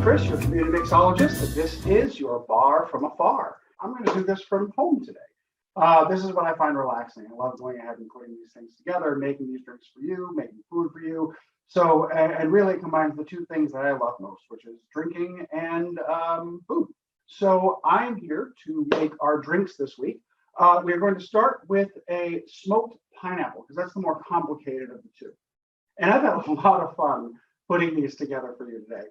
Chris, your community mixologist, and this is your bar from afar. I'm going to do this from home today. This is what I find relaxing. I love going ahead and putting these things together, making these drinks for you, making food for you. So, and really it combines the two things that I love most, which is drinking and food. So I'm here to make our drinks this week. We're going to start with a smoked pineapple because that's the more complicated of the two. And I've had a lot of fun putting these together for you today.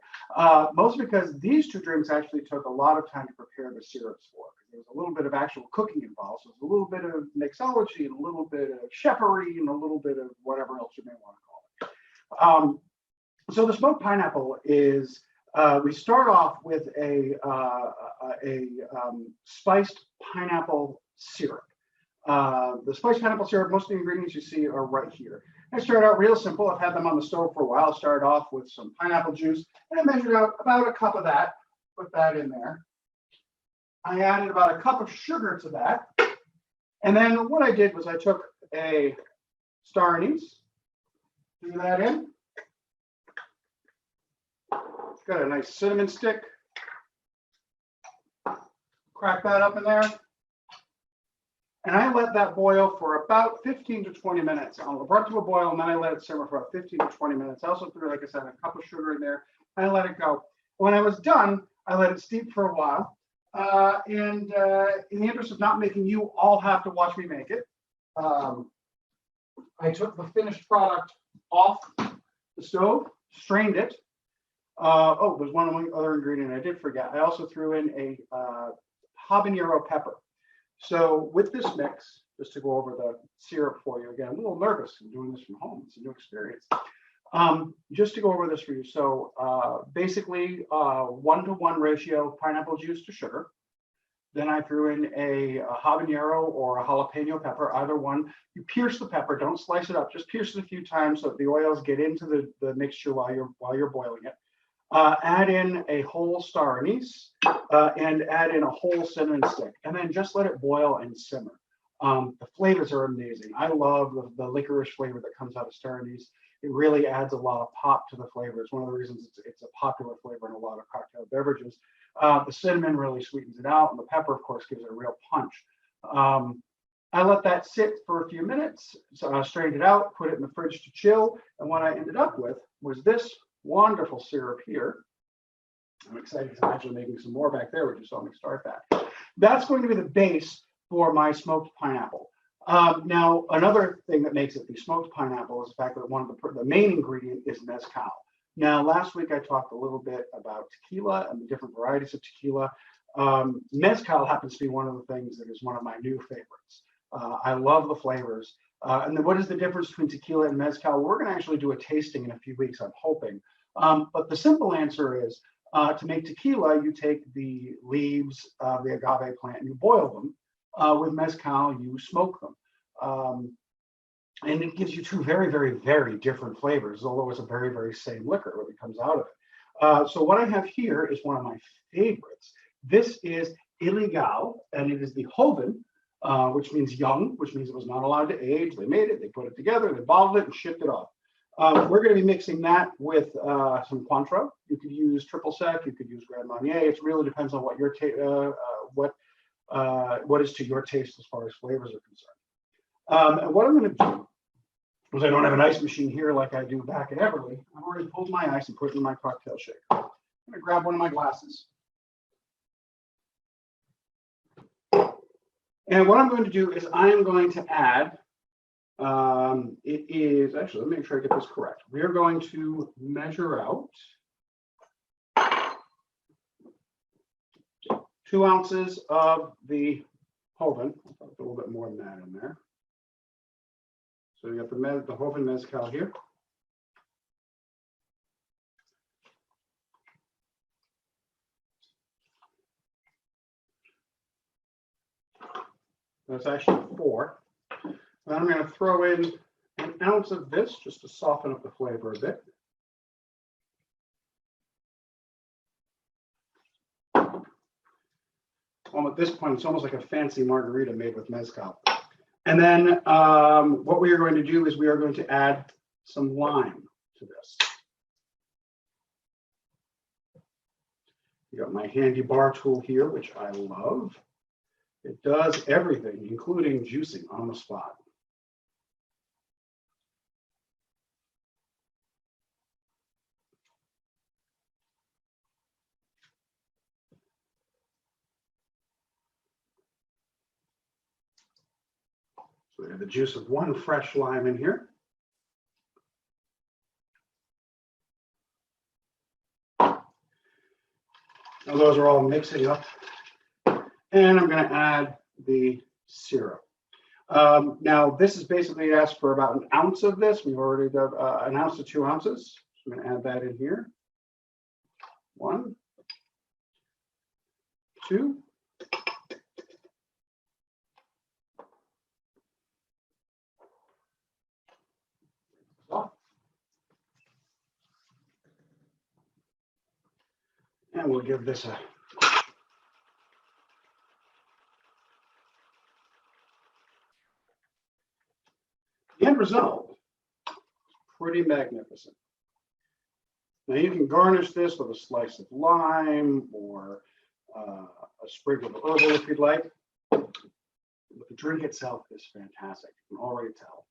Mostly because these two drinks actually took a lot of time to prepare the syrups for. There's a little bit of actual cooking involved. So there's a little bit of mixology and a little bit of chefery and a little bit of whatever else you may want to call it. So the smoked pineapple is, we start off with a spiced pineapple syrup. The spiced pineapple syrup, most of the ingredients you see are right here. I started out real simple. I've had them on the stove for a while. I started off with some pineapple juice and I measured out about a cup of that, put that in there. I added about a cup of sugar to that. And then what I did was I took a star anise, threw that in. Got a nice cinnamon stick. Crack that up in there. And I let that boil for about 15 to 20 minutes. I brought it to a boil and then I let it simmer for about 15 to 20 minutes. I also threw, like I said, a cup of sugar in there. I let it go. When I was done, I let it steep for a while. In the interest of not making you all have to watch me make it, I took the finished product off the stove, strained it. Oh, there's one other ingredient I did forget. I also threw in a habanero pepper. So with this mix, just to go over the syrup for you, again, I'm a little nervous in doing this from home. It's a new experience. Just to go over this for you. So basically 1-to-1 ratio pineapple juice to sugar. Then I threw in a habanero or a jalapeno pepper, either one. You pierce the pepper, don't slice it up, just pierce it a few times so that the oils get into the mixture while you're boiling it. Add in a whole star anise and add in a whole cinnamon stick, and then just let it boil and simmer. The flavors are amazing. I love the licorice flavor that comes out of star anise. It really adds a lot of pop to the flavor. It's one of the reasons it's a popular flavor in a lot of cocktail beverages. The cinnamon really sweetens it out, and the pepper, of course, gives it a real punch. I let that sit for a few minutes, so I strained it out, put it in the fridge to chill, and what I ended up with was this wonderful syrup here. I'm excited because I'm actually making some more back there, which you saw me start that. That's going to be the base for my smoked pineapple. Now, another thing that makes it the smoked pineapple is the fact that one of the main ingredient is mezcal. Now, last week I talked a little bit about tequila and the different varieties of tequila. Mezcal happens to be one of the things that is one of my new favorites. I love the flavors. And then what is the difference between tequila and mezcal? We're going to actually do a tasting in a few weeks, I'm hoping. But the simple answer is to make tequila, you take the leaves of the agave plant and you boil them. With mezcal, you smoke them. And it gives you two very, very, very different flavors, although it's a very, very same liquor when it comes out of it. So what I have here is one of my favorites. This is Illegal, and it is the Joven, which means young, which means it was not allowed to age. They made it, they put it together, they bottled it, and shipped it off. We're going to be mixing that with some Cointreau. You could use triple sec, you could use Grand Marnier. It really depends on what your what is to your taste as far as flavors are concerned. And what I'm going to do, because I don't have an ice machine here like I do back at Everly, I've already pulled my ice and put it in my cocktail shaker. I'm going to grab one of my glasses. And what I'm going to do is I am going to add, it is, actually, let me make sure I get this correct. We are going to measure out 2 ounces of the Joven. I'll put a little bit more than that in there. So you got the Joven mezcal here. That's actually 4. Then I'm going to throw in an ounce of this just to soften up the flavor a bit. At this point, it's almost like a fancy margarita made with mezcal. And then what we are going to do is we are going to add some lime to this. I got my handy bar tool here, which I love. It does everything, including juicing on the spot. So we have the juice of one fresh lime in here. Now those are all mixing up. And I'm going to add the syrup. Now this is basically asked for about an ounce of this. We've already done an ounce to 2 ounces. So I'm going to add that in here. 1, 2. And we'll give this a the end result, pretty magnificent. Now you can garnish this with a slice of lime or a sprinkle of herbal if you'd like. But the drink itself is fantastic. You can already tell.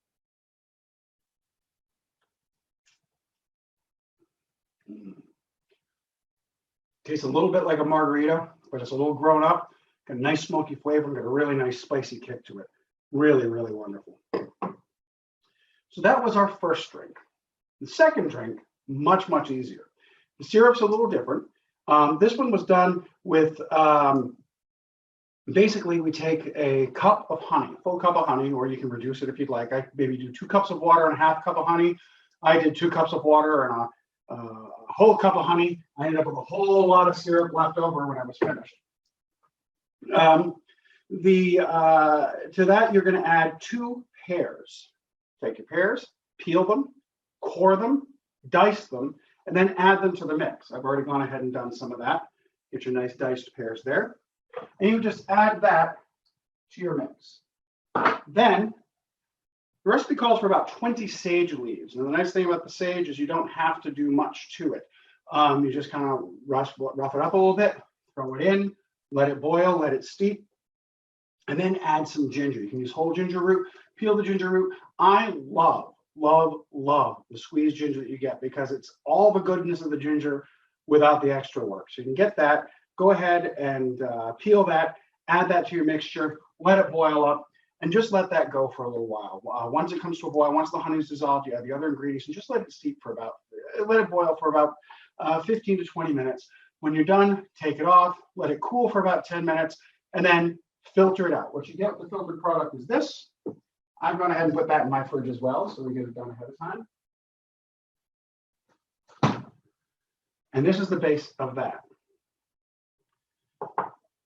Tastes a little bit like a margarita, but it's a little grown up. Got a nice smoky flavor, got a really nice spicy kick to it. Really, really wonderful. So that was our first drink. The second drink, much, much easier. The syrup's a little different. This one was done with, basically we take a cup of honey, full cup of honey, or you can reduce it if you'd like. I maybe do 2 cups of water and a half cup of honey. I did 2 cups of water and a whole cup of honey. I ended up with a whole lot of syrup left over when I was finished. To that, you're going to add 2 pears. Take your pears, peel them, core them, dice them, and then add them to the mix. I've already gone ahead and done some of that. Get your nice diced pears there. And you just add that to your mix. Then the recipe calls for about 20 sage leaves. And the nice thing about the sage is you don't have to do much to it. You just kind of rough it up a little bit, throw it in, let it boil, let it steep, and then add some ginger. You can use whole ginger root, peel the ginger root. I love the squeezed ginger that you get because it's all the goodness of the ginger without the extra work. So you can get that, go ahead and peel that, add that to your mixture, let it boil up, and just let that go for a little while. Once it comes to a boil, once the honey's dissolved, you add the other ingredients and just let it steep for let it boil for about 15 to 20 minutes. When you're done, take it off, let it cool for about 10 minutes, and then filter it out. What you get with the filtered product is this. I've gone ahead and put that in my fridge as well, so we get it done ahead of time. And this is the base of that.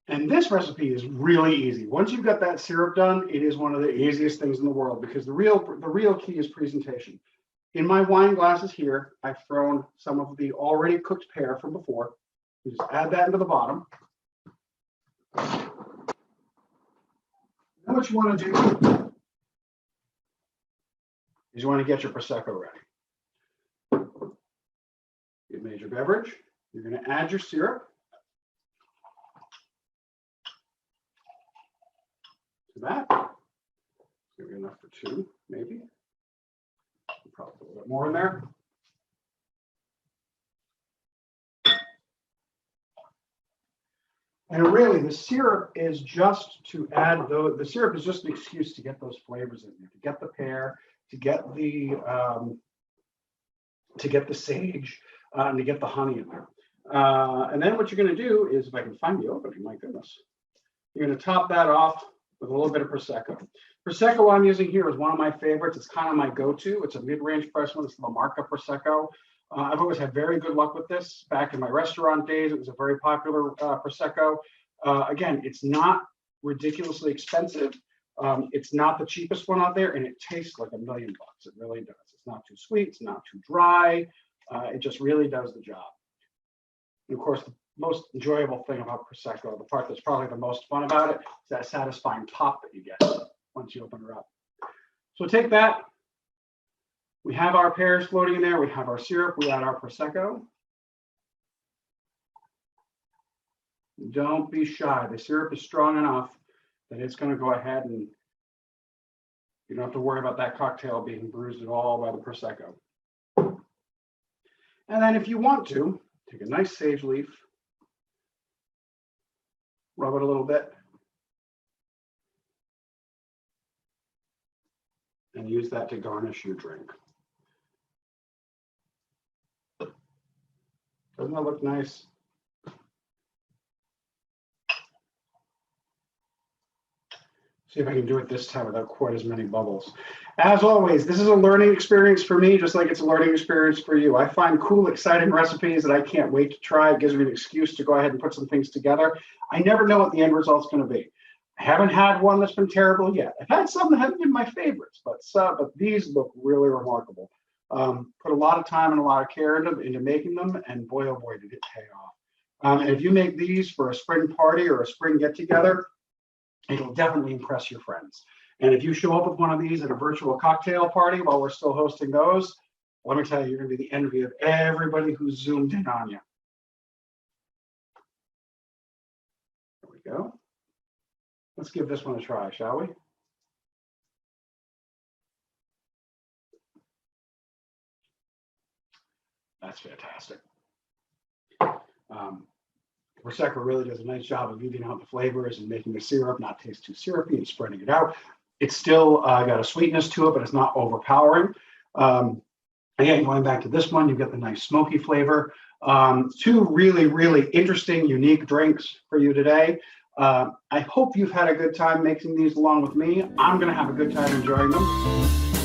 And this recipe is really easy. Once you've got that syrup done, it is one of the easiest things in the world because the real key is presentation. In my wine glasses here, I've thrown some of the already cooked pear from before. You just add that into the bottom. Now what you want to do is you want to get your Prosecco ready. You've made your beverage. You're going to add your syrup to that. Maybe enough for 2, maybe. Probably a little bit more in there. And really, the syrup is just to add the syrup is just an excuse to get those flavors in there, to get the pear, to get the sage, and to get the honey in there. And then what you're going to do is, if I can find the opening, my goodness, you're going to top that off with a little bit of Prosecco. Prosecco I'm using here is one of my favorites. It's kind of my go-to. It's a mid-range price one. It's the Marca Prosecco. I've always had very good luck with this. Back in my restaurant days, it was a very popular Prosecco. Again, it's not ridiculously expensive. It's not the cheapest one out there, and it tastes like $1 million. It really does. It's not too sweet. It's not too dry. It just really does the job. And of course, the most enjoyable thing about Prosecco, the part that's probably the most fun about it, is that satisfying pop that you get once you open her up. So take that. We have our pears floating in there. We have our syrup. We add our Prosecco. Don't be shy. The syrup is strong enough that it's going to go ahead and you don't have to worry about that cocktail being bruised at all by the Prosecco. And then if you want to, take a nice sage leaf, rub it a little bit, and use that to garnish your drink. Doesn't that look nice? See if I can do it this time without quite as many bubbles. As always, this is a learning experience for me, just like it's a learning experience for you. I find cool, exciting recipes that I can't wait to try. It gives me an excuse to go ahead and put some things together. I never know what the end result's going to be. I haven't had one that's been terrible yet. I've had some that haven't been my favorites, but these look really remarkable. Put a lot of time and a lot of care into making them, and boy, oh boy, did it pay off. And if you make these for a spring party or a spring get-together, it'll definitely impress your friends. And if you show up with one of these at a virtual cocktail party while we're still hosting those, let me tell you, you're going to be the envy of everybody who's zoomed in on you. There we go. Let's give this one a try, shall we? That's fantastic. Prosecco really does a nice job of evening out the flavors and making the syrup not taste too syrupy and spreading it out. It's still got a sweetness to it, but it's not overpowering. Again, going back to this one, you get the nice smoky flavor. Two really, really interesting, unique drinks for you today. I hope you've had a good time making these along with me. I'm going to have a good time enjoying them.